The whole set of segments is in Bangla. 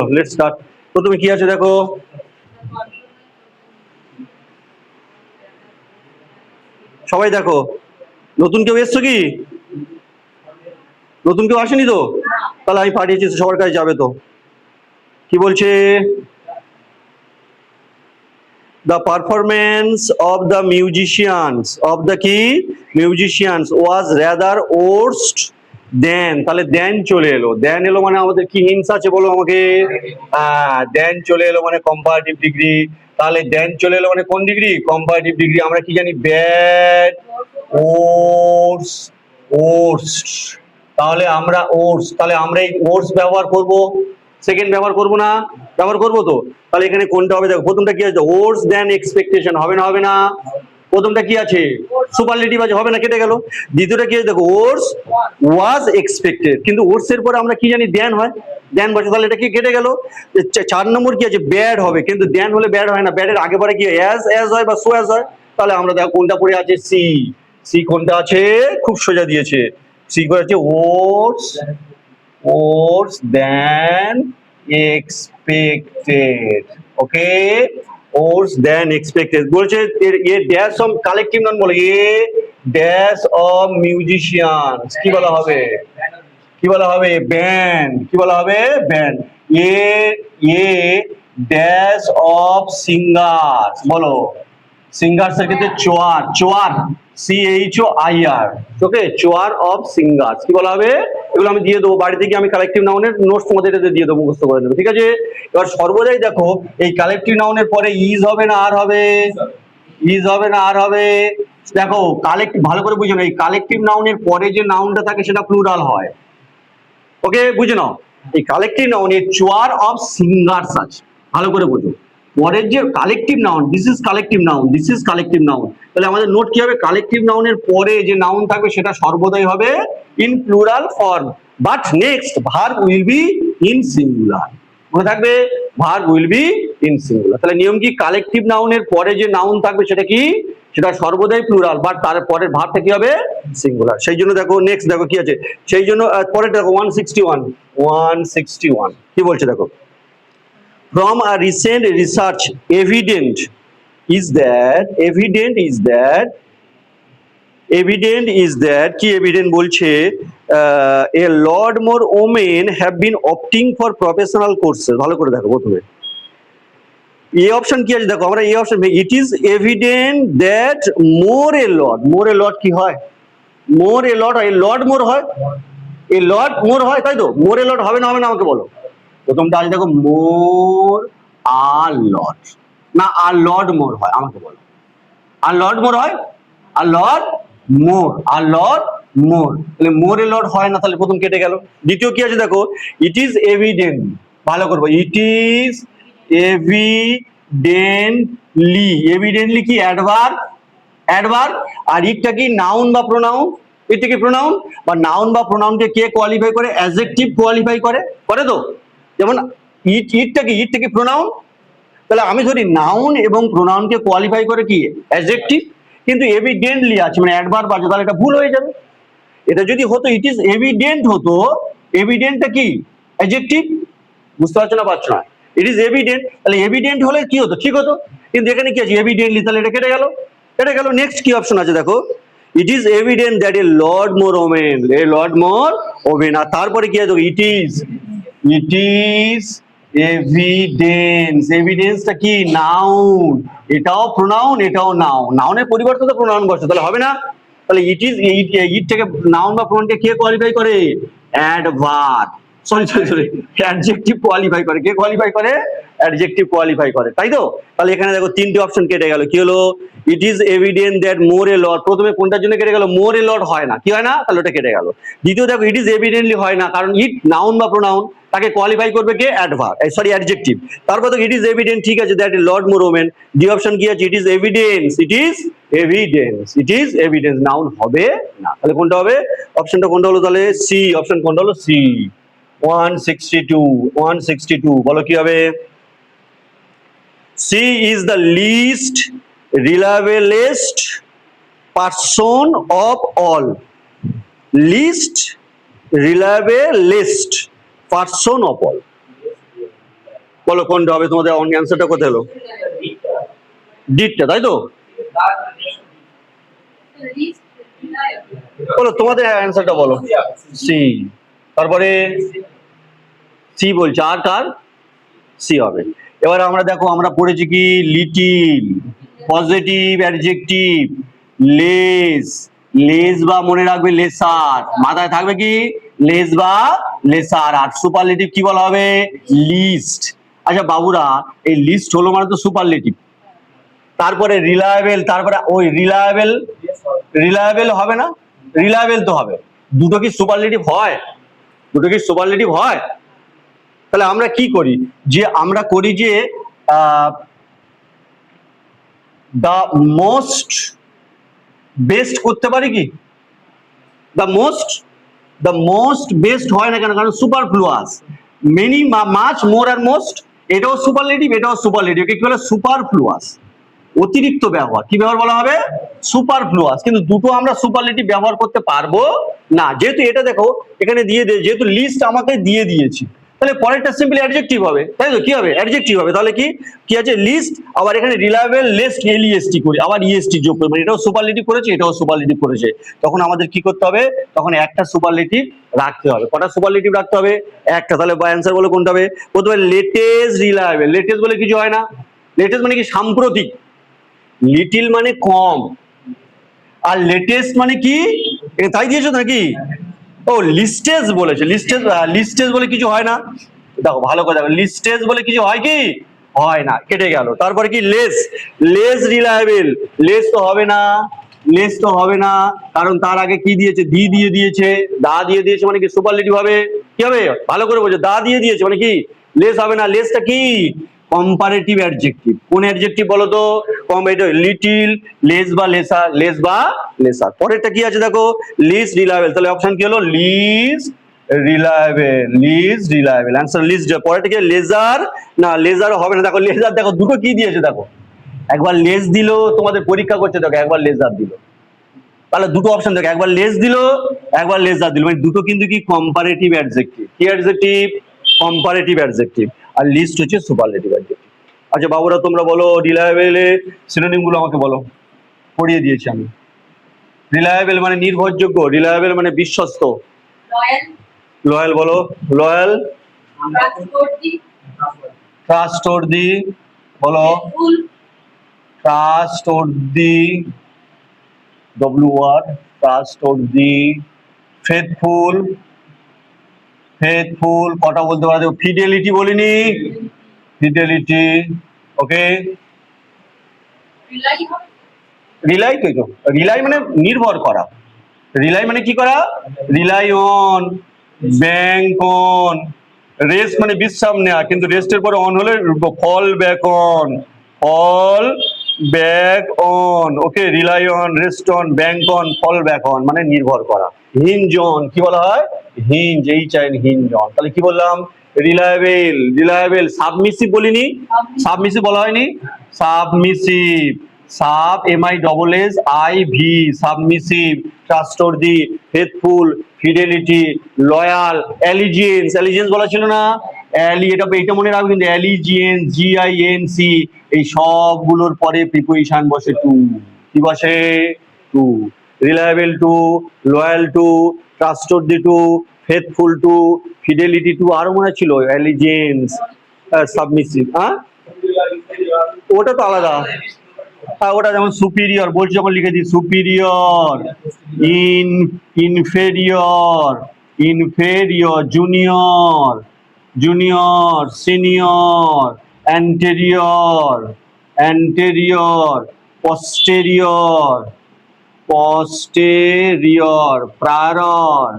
Let's start. প্রথমে কি আছে দেখো, সবাই দেখো। নতুন কেউ এসছো কি? নতুন কেউ আসেনি তো? তাহলে আমি পাঠিয়েছি, সবার কাছে যাবে তো। কি বলছে? The performance of the musicians was rather worst than, তাহলে দেন চলে এলো। দেন এলো মানে আমাদের কি হিংসা আছে বলো আমাকে? দেন চলে এলো মানে কম্পারেটিভ ডিগ্রি। তাহলে দেন চলে এলো মানে কোন ডিগ্রি? Comparative degree. আমরা কি জানি? Bad, ওর্স, worst. তাহলে আমরা ওর্স, তাহলে আমরা এই ওর্স ব্যবহার করব, সেকেন্ড ব্যবহার করব না? ব্যবহার করবো তো। তাহলে এখানে কোনটা হবে দেখো, প্রথমটা কি আছে? ওর্স দেন এক্সপেকটেশন। হবে না? হবে না? প্রথমটা কি আছে? সুপারলেটিভ আছে, হবে না? কেটে গেল। দ্বিতীয়টা কি আছে দেখো? ওর্স ওয়াজ এক্সপেক্টেড, কিন্তু ওর্স এর পরে আমরা কি জানি? দেন হয়, দেন বসে, তাহলে এটা কি কেটে গেল। 4 নম্বর কি আছে? ব্যাড হবে, কিন্তু দেন হলে ব্যাড হয় না। ব্যাডের আগে পরে কি অ্যাজ অ্যাজ হয় বা সো অ্যাজ হয়। তাহলে আমরা দেখো কোনটা পড়ে আছে? সি। সি কোনটা আছে? খুব সোজা দিয়েছে। সি করে আছে ওর্স, ওর্স দেন expected. Okay, worse than expected বলছে। A dash of collective noun বলে, এ ড্যাশ অফ মিউজিশিয়ানস কি বলা হবে? কি বলা হবে? ব্যান্ড। কি বলা হবে? Band. A a dash of singers বলো। সিঙ্গার্স এর ক্ষেত্রে চোয়ার, চোয়ার, CHOIR। ওকে, চোয়ার অফ সিঙ্গার্স কি বলা হবে? এগুলো আমি দিয়ে দেবো বাড়িতে গিয়ে, আমি কালেকটিভ নাউনের নোটস তোমাদের দিয়ে দেবো, মুখস্থ করে দেবো, ঠিক আছে? এবার সর্বদাই দেখো, এই কালেকটিভ নাউনের পরে ইজ হবে না আর হবে? ইজ হবে না আর হবে? দেখো কালেক্টিভ ভালো করে বুঝে নাও, এই কালেকটিভ নাউনের পরে যে নাউনটা থাকে সেটা প্লুরাল হয়। ওকে, বুঝে নাও। এই কালেকটিভ নাউনে চোয়ার অফ সিঙ্গার্স আছে, ভালো করে বুঝো। পরের যে collective noun, this is collective noun, this is collective noun. তাহলে আমাদের নোট কি হবে? কালেকটিভ নাউনের পরে যে নাউন থাকবে সেটা সর্বদাই হবে in plural form, but next verb will be in singular. মনে থাকবে, verb will be in singular. তাহলে নিয়ম কি? কালেকটিভ নাউনের পরে যে নাউন থাকবে সেটা কি? সেটা সর্বদাই প্লুরাল, বাট তার পরের ভার্বটা কি হবে? সিঙ্গুলার। সেই জন্য দেখো নেক্সট দেখো কি আছে, সেই জন্য পরে দেখো 161 কি বলছে দেখো। From a recent research, evident is that কি evident বলছে, a lot more women have been opting for professional courses। ভালো করে দেখো প্রথমে এই অপশন কি আছে দেখো, আমরা এই option, it is evident that more a lot কি হয়? মোর এ লট হয়, লট মোর হয়, এ লট মোর হয়, তাই তো? মোর এ লট হবে না? হবে না? আমাকে বলো। প্রথমটা আছে দেখো, মোর আর লট, না আর লট মোর হয়? আমাকে বলো। আর লট মোর হয়, আর লট মোর, আর লট মোর। তাহলে মোর এ লট হয় না, তাহলে প্রথম কেটে গেল। দ্বিতীয় কি আছে দেখো, ইট ইজ এভিডেন্ট। ভালো করবো, ইট ইজ এভিডেন্টলি। এভিডেন্টলি কি? Adverb, adverb. আর ইটটা কি? নাউন বা প্রোনাউন। এটা কি প্রোনাউন? বা নাউন বা প্রোনাউনকে কে কোয়ালিফাই করে? অ্যাডজেক্টিভ কোয়ালিফাই করে, করে তো। যেমন ইটটা কি? ইটটা কি প্রোনাউন। তাহলে আমি ধরি নাউন এবং প্রোনাউনকে কোয়ালিফাই করে কি? অ্যাডজেক্টিভ। কিন্তু এভিডেন্টলি আছে মানে অ্যাডভার্ব আছে, তাহলে এটা ভুল হয়ে যাবে। এটা যদি হতো ইট ইজ এভিডেন্ট হতো, এভিডেন্টটা কি? অ্যাডজেক্টিভ। বুঝতে পারছো না? পারছো না? ইট ইজ এভিডেন্ট, তাহলে এভিডেন্ট হলে কি হতো? ঠিক হতো। কিন্তু এখানে কি আছে? এভিডেন্টলি, তাহলে এটা কেটে গেল, কেটে গেল। নেক্সট কি অপশন আছে দেখো, it is evident that a lot more women, a lot more women. আর তারপরে কি আছে? It is evidence. এভিডেন্সটা কি? নাউন। এটাও প্রোনাউন, এটাও নাউন। নাউনের পরিবর্তে তো প্রোনাউন বসে, তাহলে হবে না? তাহলে ইট ইজ, ইট থেকে নাউন বা প্রোনাউনকে কে কোয়ালিফাই করে? অ্যাডভার্ব, সরি অ্যাডজেক্টিভ কোয়ালিফাই করে। কে কোয়ালিফাই করে? অ্যাডজেক্টিভ কোয়ালিফাই করে, তাই তো? তাহলে এখানে দেখো তিনটে অপশন কেটে গেল। কি হলো? It is evident that more a lot, প্রথমে কোনটার জন্য কেটে গেল? মোর এ লট হয় না, কি হয় না? তাহলে ওটা কেটে গেল। দ্বিতীয় দেখো, ইট ইজ এভিডেন্টলি হয় না, কারণ ইট নাউন বা প্রোনাউন, তাকে কোয়ালিফাই করবে কে? Adverb, sorry adjective. তারপর দেখো ইট ইজ এভিডেন্ট, ঠিক আছে, that a lot more women. D option কি আছে? It is evidence, it is evidence, it is evidence. Noun হবে না, তাহলে কোনটা হবে? অপশনটা কোনটা হলো তাহলে? সি। অপশন কোনটা হলো? সি। 162 বলো কি হবে? She is the least reliablest person of all. Least reliablest person of all. বলো কোনটা হবে, তোমাদের অ্যান্সারটা কোথায় হলো? ডিডটা, তাই তো? বলো তোমাদের অ্যান্সারটা বলো। সি। তারপরে সি বলছে, আর কার? সি হবে। এবার আমরা দেখো আমরা পড়েছি কি, little, positive adjective, less, less বা মনে রাখবে লেসার, মাথায় থাকবে কি লেস বা লেসার। আর সুপারলেটিভ কি বলা হবে? লিস্ট। আচ্ছা বাবুরা, এই লিস্ট হলো মানে তো সুপারলেটিভ। তারপরে রিলায়েবল, তারপরে ওই রিলায়েবল, রিলায়েবল হবে না? রিলায়েবল তো হবে। দুটো কি সুপারলেটিভ হয়? দুটো কি সুপারলেটিভ হয়? তাহলে আমরা কি করি, যে আমরা করি যে দ্য মোস্ট বেস্ট করতে পারি কি, the most, the most best হয় না কেন? কারণ সুপারফ্লুয়াস, মেনি, মাচ, মোর আর মোস্ট, এটাও সুপারলেটিভ, এটাও সুপারলেটিভ, কি বলে? সুপারফ্লুয়াস, অতিরিক্ত ব্যবহার। কি ব্যবহার বলা হবে? সুপারফ্লুয়াস। কিন্তু দুটো আমরা সুপারলেটিভ ব্যবহার করতে পারবো না, যেহেতু এটা দেখো এখানে দিয়ে যেহেতু লিস্ট আমাকে দিয়ে দিয়েছি, তাহলে পরেরটা সিম্পলি অ্যাডজেক্টিভ হবে, তাই তো? কি হবে? অ্যাডজেক্টিভ হবে। তাহলে কি কি আছে? লিস্ট, আবার এখানে রিলায়েবল, লেস্ট, এলইএসটি করি, আবার ইএসটি যোগ করি, মানে এটাও সুপারলেটিভ করেছে, এটাও সুপারলেটিভ করেছে। তখন আমাদের কি করতে হবে? তখন একটা সুপারলেটিভ রাখতে হবে। কটা সুপারলেটিভ রাখতে হবে? একটা। তাহলে অ্যান্সার বলে কোনটা হবে? প্রথমে লেটেস্ট, রিলায়েবল। লেটেস্ট বলে কিছু হয় না, লেটেস্ট মানে কি? সাম্প্রতিক। লিটিল মানে কম, আর লেটেস্ট মানে কি? তাই দিয়েছো নাকি? ও লিস্টেজ বলেছে, লিস্টেজ, লিস্টেজ বলে কিছু হয় না। দেখো ভালো করে দেখো, লিস্টেজ বলে কিছু হয় কি? হয় না, কেটে গেল। তারপরে কি? Less, less reliable. লেস তো হবে না, লেস তো হবে না, কারণ তার আগে কি দিয়েছে? দি দিয়ে দিয়েছে। দা দিয়ে দিয়েছে মানে কি? সুপারলেটিভ হবে। কি হবে? ভালো করে বোঝো, দা দিয়ে দিয়েছে মানে কি? লেস হবে না। লেসটা কি? Comparative adjective. কোন অ্যাডজেক্টিভ বলো তো? কম্পারেটিভ। লিটিল, লেস বা লেসার, লেস বা লেসার। পরেরটা কি আছে দেখো? List reliable. তাহলে অপশন কি হলো? Least reliable, least reliable. Answer least. পরেরটা কি? লেজার, না লেজার হবে না। দেখো লেজার, দেখো দুটো কি দিয়েছে দেখো, একবার লেস দিল, তোমাদের পরীক্ষা করছে দেখো, একবার লেজার দিল। তাহলে দুটো অপশন দেখো, একবার লেস দিল, একবার লেজার দিল, মানে দুটো কিন্তু কি? Comparative adjective. কি অ্যাডজেক্টিভ? Comparative adjective. আর লিস্ট হচ্ছে সুপারলেটিভ অ্যাডজেক্টিভ। আচ্ছা বাবুরা তোমরা বলো, রিলায়েবলের সিনোনিম গুলো আমাকে বলো, পড়িয়ে দিয়েছি আমি। রিলায়েবল মানে নির্ভরযোগ্য, রিলায়েবল মানে বিশ্বস্ত। লয়াল বলো, লয়াল। ট্রাস্টওয়ার্দি বলো, trustworthy, W R, trustworthy. Faithful, faithful. কটা বলতে পারো? ফিডেলিটি বলিনি, ফিডেলিটি। ওকে, রিলাই তো, রিলাই মানে নির্ভর করা। রিলাই মানে কি করা? Rely on, bank on. Rest মানে বিশ্রাম নেওয়া, কিন্তু রেস্টের পরে অন হলে fall back on, fall back on. Okay, rely on, rest on, bank on, fall back on মানে নির্ভর করা। হিঞ্জ অন, কি বলা হয়? হিঞ্জ, এই চাই হিঞ্জ অন। তাহলে কি বললাম? Reliable, reliable. সাবমিসিভ বলিনি, সাবমিসিভ বলা হয়নি, submissive. Sub, MISSIV, submissive. Trustworthy, faithful, fidelity, loyal, allegiance. Allegiance বলা ছিল না? এটা মনে রাখবে কিন্তু, অ্যালিজিয়েন্স, GINC, এই সবগুলোর পরে প্রিপোজিশন বসে টু। কি বসে? To. Reliable to, loyal to, trustworthy to, faithful to, fidelity to, আরো মনে ছিল অ্যালিজিয়েন্স, সাবমিসিভ। হ্যাঁ, ওটা তো আলাদা। হ্যাঁ, ওটা যেমন সুপিরিয়র বলছি, যখন লিখে দিই superior, inferior, inferior, junior, junior, senior, anterior, anterior, posterior, posterior, prior,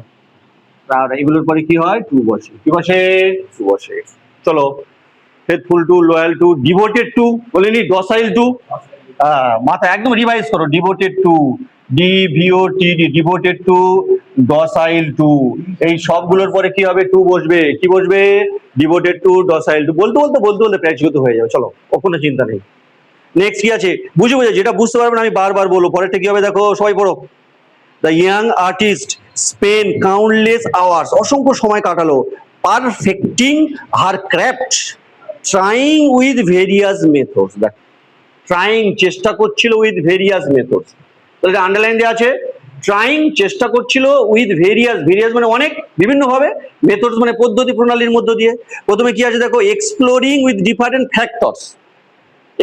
prior. এগুলোর পরে কি হয়? টু বসে। কি বসে? টু বসে। চলো, faithful to, loyal to, devoted to বলিনি, ডসাইল টু। মাথা একদম রিভাইজ করো। Devoted to, DVOTD, devoted to, docile to. এই সবগুলোর পরে কি হবে? টু বসবে। কি বসবে? Devoted to, docile to. বলতে বলতে বলতে বলতে প্র্যাকটিস হয়ে যাবে। চলো, কোনো চিন্তা নেই। নেক্সট কি আছে? বুঝে বুঝে, যেটা বুঝতে পারবে না আমি বারবার বলবো। পরেরটা কি হবে দেখো, সবাই পড়ো। The young artist spent countless hours, অসংখ্য সময় কাটালো, perfecting her craft, trying with various methods, দেখ ট্রাইং চেষ্টা করছিল উইথ ভেরিয়াস মেথডস, তাহলে আন্ডারলাইন দেওয়া আছে ট্রাইং চেষ্টা করছিল উইথ ভেরিয়াস, ভেরিয়াস মানে অনেক বিভিন্ন ভাবে, মেথডস মানে পদ্ধতি প্রণালীর মধ্য দিয়ে। প্রথমে কি আছে দেখো, exploring with different factors,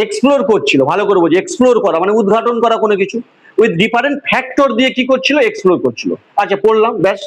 explore করছিল, ভালো করে বলছি এক্সপ্লোর করা মানে উদ্ঘাটন করা কোনো কিছু, উইথ ডিফারেন্ট ফ্যাক্টর দিয়ে কি করছিল, এক্সপ্লোর করছিল। আচ্ছা পড়লাম ব্যাস।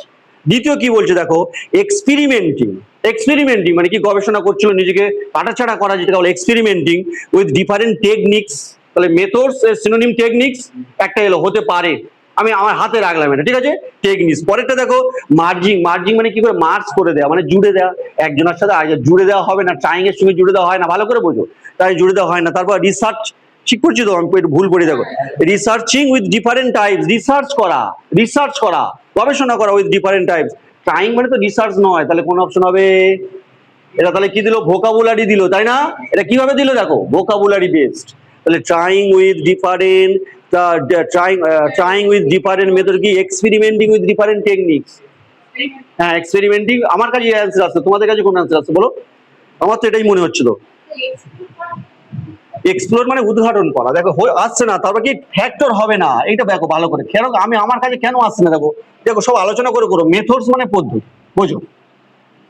দ্বিতীয় কি বলছে দেখো, এক্সপেরিমেন্টিং, এক্সপেরিমেন্টিং মানে কি গবেষণা করছিল, নিজেকে কাটাছাড়া করা যেটা বলে এক্সপেরিমেন্টিং উইথ ডিফারেন্ট টেকনিক্স, তাহলে মেথডস এর সিনোনিম টেকনিক্স একটা এলো, হতে পারে, আমি আমার হাতে রাখলাম এটা, ঠিক আছে টেকনিক্স। পরেরটা দেখো মার্জিং, মার্জিং মানে কি করে মার্জ করে দেওয়া মানে জুড়ে দেওয়া, একজনের সাথে জুড়ে দেওয়া হবে না, ট্রাইং এর সঙ্গে জুড়ে দেওয়া হয় না, ভালো করে বোঝো, তাই জুড়ে দেওয়া হয় না। তারপর রিসার্চ, ঠিক করছি তো, আমি একটু ভুল পড়ি দেখো, researching with different types, research করা, রিসার্চ করা গবেষণা করা উইথ ডিফারেন্ট টাইপস, ট্রাইং মানে তো রিসার্চ নয়, তাহলে কোন অপশন হবে এটা, তাহলে কি দিল ভোকাবুলারি দিল, তাই না? এটা কিভাবে দিল দেখো, ভোকাবুলারি বেসড, তাহলে trying with different, trying with different method কি, এক্সপেরিমেন্টিং উইথ ডিফারেন্ট টেকনিক্স, হ্যাঁ এক্সপেরিমেন্টিং। আমার কাছে অ্যান্সার আসছে, তোমাদের কাছে কোন অ্যান্সার আসছে বলো? আমার তো এটাই মনে হচ্ছিল। এক্সপ্লোর মানে উদ্ঘাটন করা, দেখো আসছে না, তারপর কি ফ্যাক্টর হবে না, এইটা দেখো ভালো করে, কেন আমি আমার কাছে কেন আসছে না দেখো, দেখো সব আলোচনা করে করো, মেথডস মানে পদ্ধতি, বোঝো,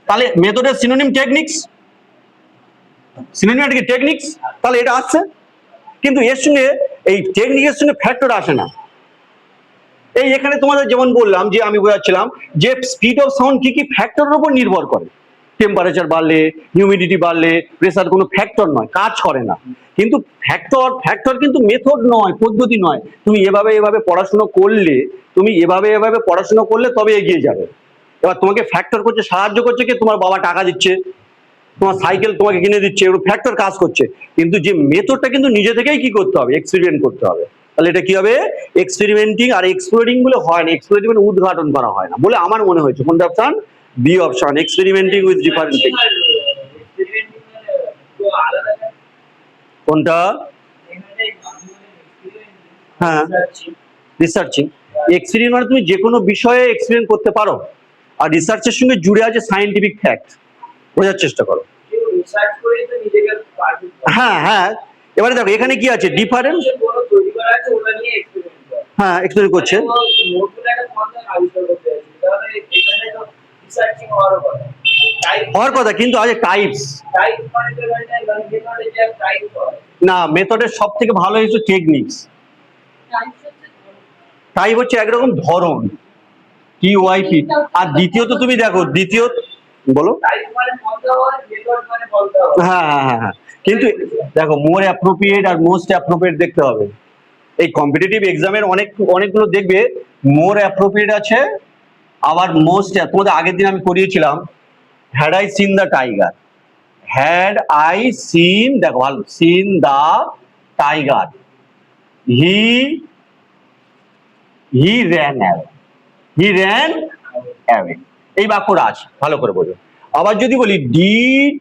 তাহলে মেথডের সিনোনিম টেকনিক্স, সিনোনিম কি টেকনিক্স, তাহলে এটা আসছে, কিন্তু এর সঙ্গে এই টেকনিকের সঙ্গে ফ্যাক্টর আসে না। এই এখানে তোমাদের যেমন বললাম যে আমি বোঝাচ্ছিলাম যে স্পিড অফ সাউন্ড কি কি ফ্যাক্টরের উপর নির্ভর করে, টেম্পারেচার বাড়লে, হিউমিডিটি বাড়লে, প্রেসার কোনো ফ্যাক্টর নয়, কাজ করে না। কিন্তু ফ্যাক্টর, ফ্যাক্টর কিন্তু মেথড নয়, পদ্ধতি নয়। তুমি এভাবে এভাবে পড়াশোনা করলে, তুমি এভাবে এভাবে পড়াশোনা করলে তবে এগিয়ে যাবে। এবার তোমাকে ফ্যাক্টর করছে, সাহায্য করছে কি, তোমার বাবা টাকা দিচ্ছে, তোমার সাইকেল তোমাকে কিনে দিচ্ছে, এগুলো ফ্যাক্টর কাজ করছে, কিন্তু যে মেথডটা কিন্তু নিজে থেকেই কি করতে হবে, এক্সপেরিমেন্ট করতে হবে। তাহলে এটা কি হবে, এক্সপেরিমেন্টিং আর এক্সপ্লোরিং বলে হয় না, এক্সপ্লোরিং মানে উদ্ঘাটন করা হয় না বলে আমার মনে হয়েছে। কোনটা option? B option, experimenting with different technique. কোনটা? হ্যাঁ রিসার্চিং, এক্সপেরিমেন্ট মানে তুমি যে কোনো বিষয়ে এক্সপেরিমেন্ট করতে পারো, আর রিসার্চের সঙ্গে জুড়ে আছে সায়েন্টিফিক ফ্যাক্ট, বোঝার চেষ্টা করো। হ্যাঁ হ্যাঁ, এবারে দেখো এখানে কি আছে, ডিফারেন্ট, হ্যাঁ এক্সপেরিমেন্ট করছে, হওয়ার কথা, কিন্তু আজ টাইপস না, মেথডের সব থেকে ভালো হচ্ছে টেকনিক্স, টাইপ হচ্ছে একরকম ধরন, TYP। আর দ্বিতীয়ত তুমি দেখো, দ্বিতীয় বলো, হ্যাঁ হ্যাঁ হ্যাঁ হ্যাঁ, কিন্তু দেখো মোর অ্যাপ্রোপ্রিয়েট আর মোস্ট অ্যাপ্রোপ্রিয়েট দেখতে হবে। এই কম্পিটিটিভ এক্সামের অনেকগুলো দেখবে মোর অ্যাপ্রোপ্রিয়েট আছে, আবার মোস্ট, তোমাদের আগের দিন আমি করিয়েছিলাম, had I seen the tiger, had I seen, দেখো ভালো, seen the tiger, he he ran away, he ran away, এই বাক্যটা আছে, ভালো করে বোঝো। আবার যদি বলি did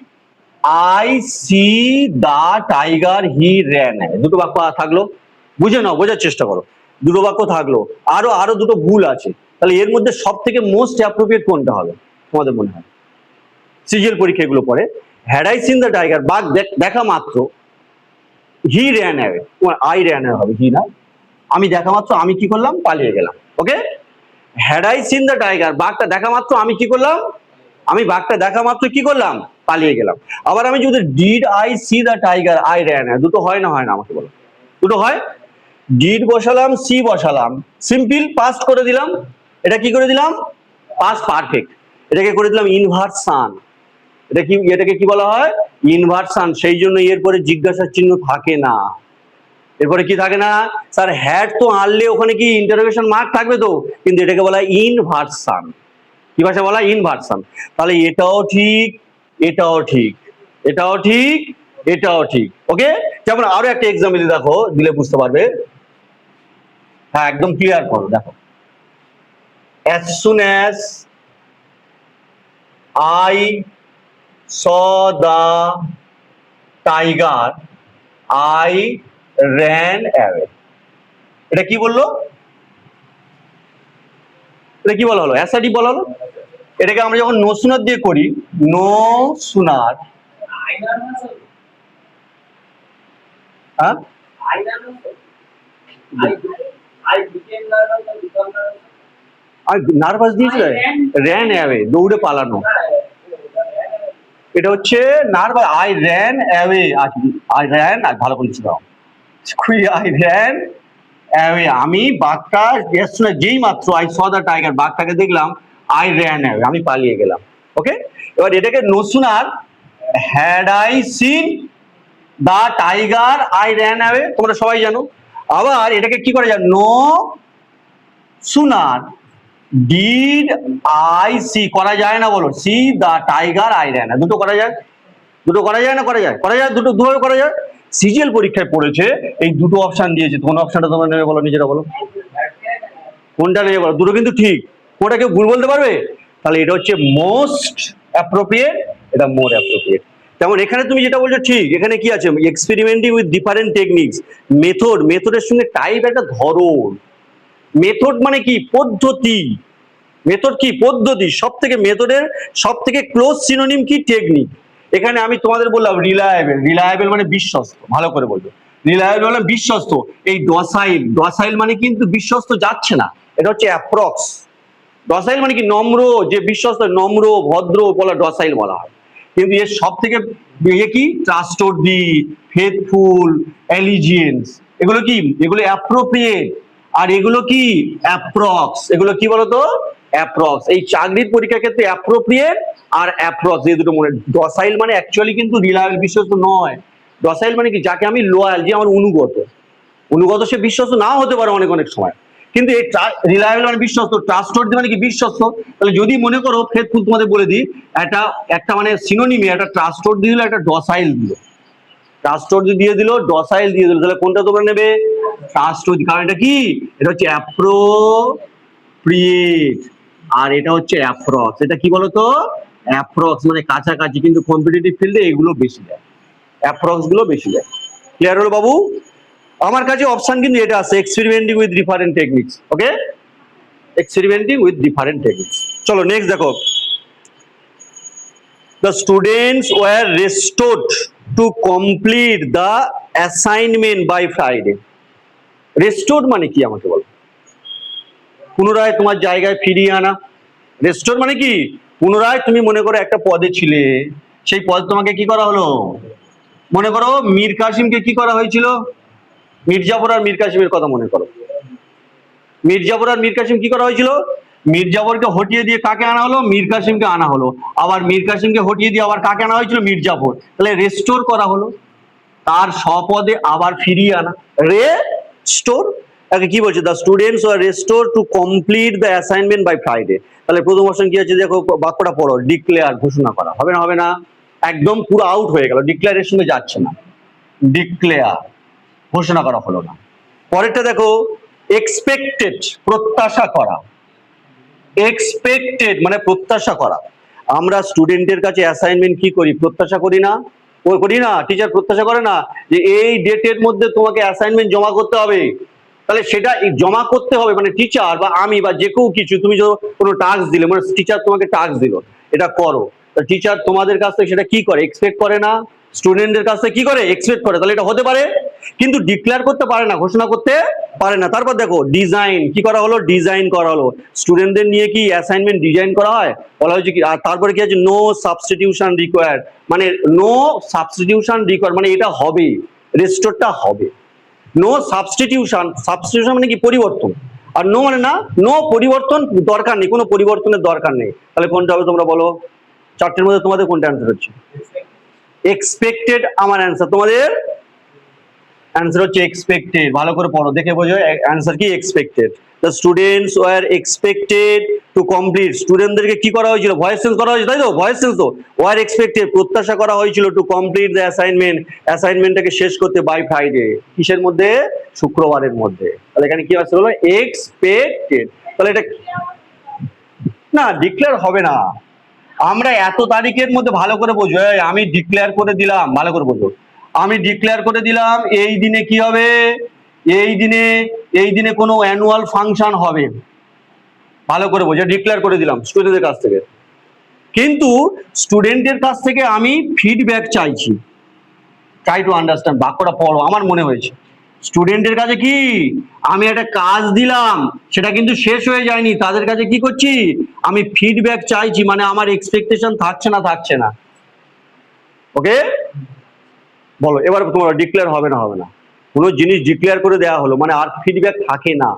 I see the tiger he ran away, দুটো বাক্য থাকলো, বুঝে নাও, বোঝার চেষ্টা করো, দুটো বাক্য থাকলো, আরো আরো দুটো ভুল আছে, তাহলে এর মধ্যে সব থেকে মোস্ট অ্যাপ্রোপ্রিয়েট কোনটা হবে তোমাদের মনে হয়? সিজিএল পরীক্ষা এগুলো পরে, had I seen the tiger, বাঘ দেখা মাত্র, হি র্যান অ্যাওয়ে, তোমার আই র্যান অ্যাওয়ে হবে, হি না, আমি দেখা মাত্র আমি কি করলাম, পালিয়ে গেলাম। Okay, had I seen the tiger, বাঘটা দেখা মাত্র আমি কি করলাম, আমি বাঘটা দেখা মাত্র কি করলাম, পালিয়ে গেলাম। আবার আমি যদি did I C the tiger I ran, দুটো হয় না, হয় না, আমাকে বলো, দুটো হয়? ডিড বসালাম, সি বসালাম, সিম্পল পাস্ট করে দিলাম, এটা কি করে দিলাম, পাস্ট পারফেক্ট, এটাকে করে দিলাম ইনভার্সান, এটা কি, এটাকে কি বলা হয়, ইনভার্সান, সেই জন্য এরপরে জিজ্ঞাসার চিহ্ন থাকে না। এরপরে কি থাকে না, স্যার হ্যাড তো আনলে ওখানে কি ইন্টারোগেশন মার্ক থাকবে তো, কিন্তু এটাকে বলা হয় ইনভার্সান, কি ভাষা বলা হয়, ইনভার্সান। তাহলে এটাও ঠিক, এটাও ঠিক, এটাও ঠিক, এটাও ঠিক। ওকে, যেমন আরো একটা এক্সাম্পল দেখো, দিলে বুঝতে পারবে, হ্যাঁ একদম ক্লিয়ার করো, দেখো as soon as I saw the tiger I ran away, এটা কি বললো, এটা কি বলা হলো, অ্যাসার্টিভ বলা হলো। এটাকে আমরা যখন নো সুনার দিয়ে করি, নো সুনার হ্যাঁ আর নার্ভাস দিয়েছিল, র্যান অ্যাওয়ে, দৌড়ে পালানো। এটা হচ্ছে nervous, I ran away. I ran, ভালো বলছি দাও, আই র্যান অ্যাওয়ে, আমি বাঘটা যেই মাত্র আই স দ্য টাইগার, বাঘটাকে দেখলাম, আই র্যান অ্যাওয়ে, আমি পালিয়ে গেলাম। ওকে, এবার এটাকে no sooner had I seen the tiger I ran away, তোমরা সবাই জানো। আবার এটাকে কি করা যায়, no sooner did I see, করা যায় না বলো, see the tiger I ran, দুটো করা যায়, দুটো করা যায় না, করা যায়, করা যায়, দুটো দুভাবে করা যায়। সিজিএল পরীক্ষায় পড়েছে এই দুটো অপশন দিয়েছে, কোন অপশনটা তোমরা নেবে বলো, নিজেরা বলো কোনটা নেবে বলো, দুটো কিন্তু ঠিক, কোনটা কেউ ভুল বলতে পারবে? তাহলে এটা হচ্ছে মোস্ট অ্যাপ্রোপ্রিয়েট, এটা মোর অ্যাপ্রোপ্রিয়েট। যেমন এখানে তুমি যেটা বলছো ঠিক, এখানে কি আছে, experimenting with different techniques, method, মেথডের সঙ্গে টাইপ একটা ধরন, মেথড মানে কি পদ্ধতি, মেথড কি পদ্ধতি, সব থেকে মেথডের সব থেকে ক্লোজ সিনোনিম কি, টেকনিক। এখানে আমি তোমাদের বললাম রিলায়েবল, রিলায়েবল মানে বিশ্বস্ত, ভালো করে বলবো, রিলায়েবল মানে বিশ্বস্ত। এই ডসাইল, ডসাইল মানে কিন্তু বিশ্বস্ত যাচ্ছে না, এটা হচ্ছে অ্যাপ্রক্স। ডসাইল মানে কি নম্র, যে বিশ্বস্ত, নম্র ভদ্র বলা ডসাইল বলা হয়। কিন্তু এর সব থেকে ইয়ে কি, ট্রাস্টওয়ার্দি, ফেথফুল, অ্যালিজিয়েন্স, এগুলো কি, এগুলো অ্যাপ্রোপ্রিয়েট, আর এগুলো কি অ্যাপ্রক্স, এগুলো কি বলতো অ্যাপ্রক্স। এই চাকরির পরীক্ষার ক্ষেত্রে অ্যাপ্রোপ্রিয়েট আর অ্যাপ্রক্স এই দুটো মনে। ডসাইল মানে অ্যাকচুয়ালি কিন্তু রিলায়েবল, বিশ্বস্ত নয়। ডসাইল মানে কি, যাকে আমি লয়াল, যে আমার অনুগত, অনুগত সে বিশ্বস্ত নাও হতে পারে অনেক অনেক সময়, কিন্তু এই রিলায়েবল মানে বিশ্বস্ত, ট্রাস্টওয়ার্দি মানে কি বিশ্বস্ত। তাহলে যদি মনে করো ফেথফুল, তোমাদের বলে দিই, একটা একটা মানে সিনোনিমে একটা ট্রাস্টওয়ার্দি দিল, একটা ডসাইল দিল, ট্রাস্টওয়ার্দি দিয়ে দিল, ডসাইল দিয়ে দিল, তাহলে কোনটা তোমরা নেবে? ট্রাস্টওয়ার্দি, কারণ এটা কি, এটা হচ্ছে অ্যাপ্রোপ্রিয়েট, আর এটা হচ্ছে অ্যাপ্রক্স। এটা কি বলতো, অ্যাপ্রক্স মানে কাছাকাছি, কিন্তু কম্পিটিটিভ ফিল্ডে এগুলো বেশি দেয়, অ্যাপ্রক্স গুলো বেশি দেয়। ক্লিয়ার হলো বাবু? আমার কাছে অপশন কিন্তু এটা আছে, experimenting with different techniques. Okay, experimenting with different techniques. চলো নেক্সট দেখো, the students were restored to complete the assignment by Friday. restored মানে কি আমাকে বলো, পুনরায় তোমার জায়গায় ফিরিয়ে আনা। রেস্টোর মানে কি, পুনরায় তুমি মনে করো একটা পদে ছিলে, সেই পদ তোমাকে কি করা হলো, মনে করো মীর কাসিমকে কি করা হয়েছিল, মির্জাফর আর মীর কাসিমের কথা মনে করো, মির্জাফর আর মীর কাসিম কি করা হয়েছিল, মির্জাফরকে হটিয়ে দিয়ে কাকে আনা হলো, মীর কাসিমকে আনা হলো, আবার মীর কাসিমকে হটিয়ে দিয়ে আবার কাকে আনা হয়েছিল, মির্জাফর। তাহলে রেস্টোর করা হলো, তার স্বপদে আবার ফিরিয়ে আনা, রেস্টোর। তাকে কি বলছে, the students were restore to complete the assignment by Friday. তাহলে প্রথম অপশন কি আছে, দেখো বাক্যটা পড়ো, ডিক্লেয়ার, ঘোষণা করা, হবে না, হবে না, একদম পুরো আউট হয়ে গেল, ডিক্লেয়ারের সঙ্গে যাচ্ছে না, ডিক্লেয়ার, ঘোষণা করা হলো না। পরেরটা দেখো, এক্সপেক্টেড, প্রত্যাশা করা, এক্সপেক্টেড মানে প্রত্যাশা করা। আমরা স্টুডেন্টের কাছে অ্যাসাইনমেন্ট কি করি, প্রত্যাশা করি না, করি না, টিচার প্রত্যাশা করে না যে এই ডেটের মধ্যে তোমাকে অ্যাসাইনমেন্ট জমা করতে হবে, তাহলে সেটা জমা করতে হবে, মানে টিচার বা আমি বা যে কেউ কিছু, তুমি কোনো টাস্ক দিলে, মানে টিচার তোমাকে টাস্ক দিল, এটা করো, টিচার তোমাদের কাছ থেকে সেটা কি করে, এক্সপেক্ট করে না, স্টুডেন্টদের কাছ থেকে কি করে, এক্সপেক্ট করে। তাহলে এটা হতে পারে, কিন্তু ডিক্লেয়ার করতে পারে না, ঘোষণা করতে পারে না। তারপর দেখো ডিজাইন, কি করা হলো, ডিজাইন করা হলো, স্টুডেন্টদের নিয়ে কি অ্যাসাইনমেন্ট ডিজাইন করা হয়, বলা হয়েছে কি, আর তারপরে কি আছে, নো সাবস্টিটিউশন রিকোয়ার্ড, মানে নো সাবস্টিটিউশন রিকোয়ার্ড মানে এটা হবে, রেস্টোরটা হবে। নো সাবস্টিটিউশন, সাবস্টিটিউশন মানে কি পরিবর্তন, আর নো মানে না, নো পরিবর্তন দরকার নেই, কোনো পরিবর্তনের দরকার নেই। তাহলে কোনটা হবে তোমরা বলো, চারটের মধ্যে তোমাদের কোনটা অ্যান্সার হচ্ছে, এক্সপেক্টেড আমার অ্যান্সার, তোমাদের অ্যান্সার হচ্ছে এক্সপেক্টেড। ভালো করে পড়ো, দেখে বোঝো অ্যান্সার কি, expected. The students war expected to complete, স্টুডেন্টদেরকে কি করা হয়েছিল, ভয়েস চেঞ্জ করা হয়েছে, তাই তো, ভয়েস চেঞ্জ তো, ওয়ার এক্সপেক্টেড প্রত্যাশা করা হয়েছিল, টু কমপ্লিট দ্য অ্যাসাইনমেন্ট, অ্যাসাইনমেন্টটাকে শেষ করতে বাই ফ্রাইডে, কিসের মধ্যে, শুক্রবারের মধ্যে। তাহলে এখানে কি আছে হলো এক্সপেক্টেড। তাহলে এটা না, ডিক্লেয়ার হবে না, আমরা এত তারিখের মধ্যে, ভালো করে বোঝো, আমি ডিক্লেয়ার করে দিলাম, ভালো করে বোঝো, আমি ডিক্লেয়ার করে দিলাম এই দিনে কি হবে, এই দিনে, এই দিনে কোনো অ্যানুয়াল ফাংশন হবে, ভালো করে বোঝো, ডিক্লেয়ার করে দিলাম স্টুডেন্টদের কাছ থেকে, কিন্তু স্টুডেন্টের কাছ থেকে আমি ফিডব্যাক চাইছি। ট্রাই টু আন্ডারস্ট্যান্ড, বাক্যটা পড়ো, আমার মনে হয়েছে স্টুডেন্টের কাছে কি আমি একটা কাজ দিলাম, সেটা কিন্তু শেষ হয়ে যায়নি, তাদের কাছে কি করছি আমি ফিডব্যাক চাইছি, মানে আমার এক্সপেকটেশন থাকছে না থাকছে না। ওকে, বলো এবার তোমার ডিক্লেয়ার হবে না হবে না? কোনো জিনিস ডিক্লেয়ার করে দেওয়া হলো মানে আর ফিডব্যাক থাকে না।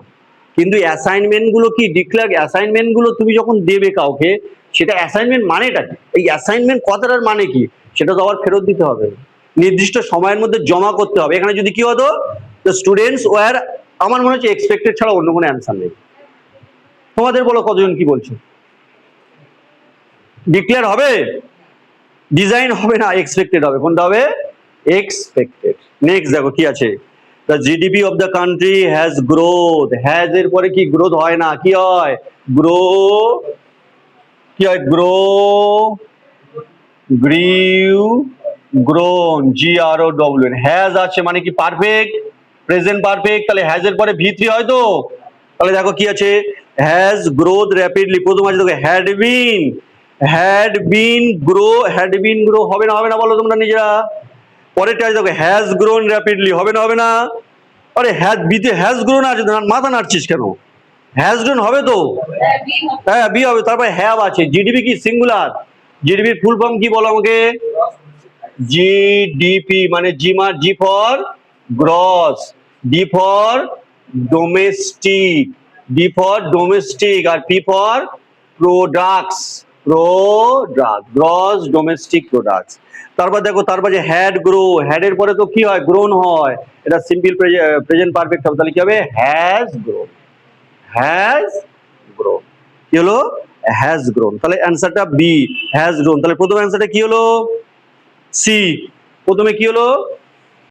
কিন্তু অ্যাসাইনমেন্ট গুলো কি ডিক্লেয়ার, অ্যাসাইনমেন্ট গুলো তুমি যখন দেবে কাউকে, সেটা অ্যাসাইনমেন্ট মানেটা কি, এই অ্যাসাইনমেন্ট কথাটার মানে কি, সেটা তো আবার ফেরত দিতে হবে, নির্দিষ্ট সময়ের মধ্যে জমা করতে হবে। এখানে যদি কি হতো, দ্য স্টুডেন্টস ওয়্যার, আমার মনে হচ্ছে এক্সপেক্টেড ছাড়া অন্য কোনো অ্যান্সার নেই। তোমাদের বলো কতজন কি বলছো? ডিক্লেয়ার হবে, ডিজাইন হবে না, এক্সপেক্টেড হবে। কোনটা হবে? এক্সপেক্টেড। নেক্সট দেখো কি আছে, the GDP of the country has growth. Has এর পরে কি গ্রোথ হয় না, কি হয়? গ্রো, কি হয়? Grow, গ্রিউ, grown, GROWN। হ্যাজ আছে মানে কি পারফেক্ট, প্রেজেন্ট পারফেক্ট, তাহলে হ্যাজ এর পরে V3 হয় তো। তাহলে দেখো কি আছে, হ্যাজ গ্রোথ র্যাপিডলি, প্রথম আছে দেখো had been, had been grow, had been grow হবে না হবে না বলো তোমরা নিজেরা? পরেরটা আছে দেখো হ্যাজ গ্রোন র্যাপিডলি, হবে না হবে না? আরে হ্যাজ, বিতে হ্যাজ গ্রোন আছে, মাথা নাড়ছিস কেন? হ্যাজ গ্রোন হবে তো, হ্যাঁ বি হবে। তারপরে হ্যাভ আছে, জিডিপি কি সিঙ্গুলার, জিডিপির ফুল ফর্ম কি বলো আমাকে? জিডিপি মানে G for gross, D for domestic, D for domestic, আর P for products, product, gross domestic products. তারপর দেখো, তারপর যে হ্যাড গ্রো, হ্যাড এর পরে তো কি হয়? গ্রোন হয়, এটা সিম্পল প্রেজেন্ট পারফেক্ট হবে, তাহলে কি হবে? Has grown, has grown. কি হলো? Has grown. তাহলে অ্যান্সারটা বি, হ্যাজ গ্রোন। তাহলে প্রথম অ্যান্সারটা কি হলো? সি। প্রথমে কি হলো?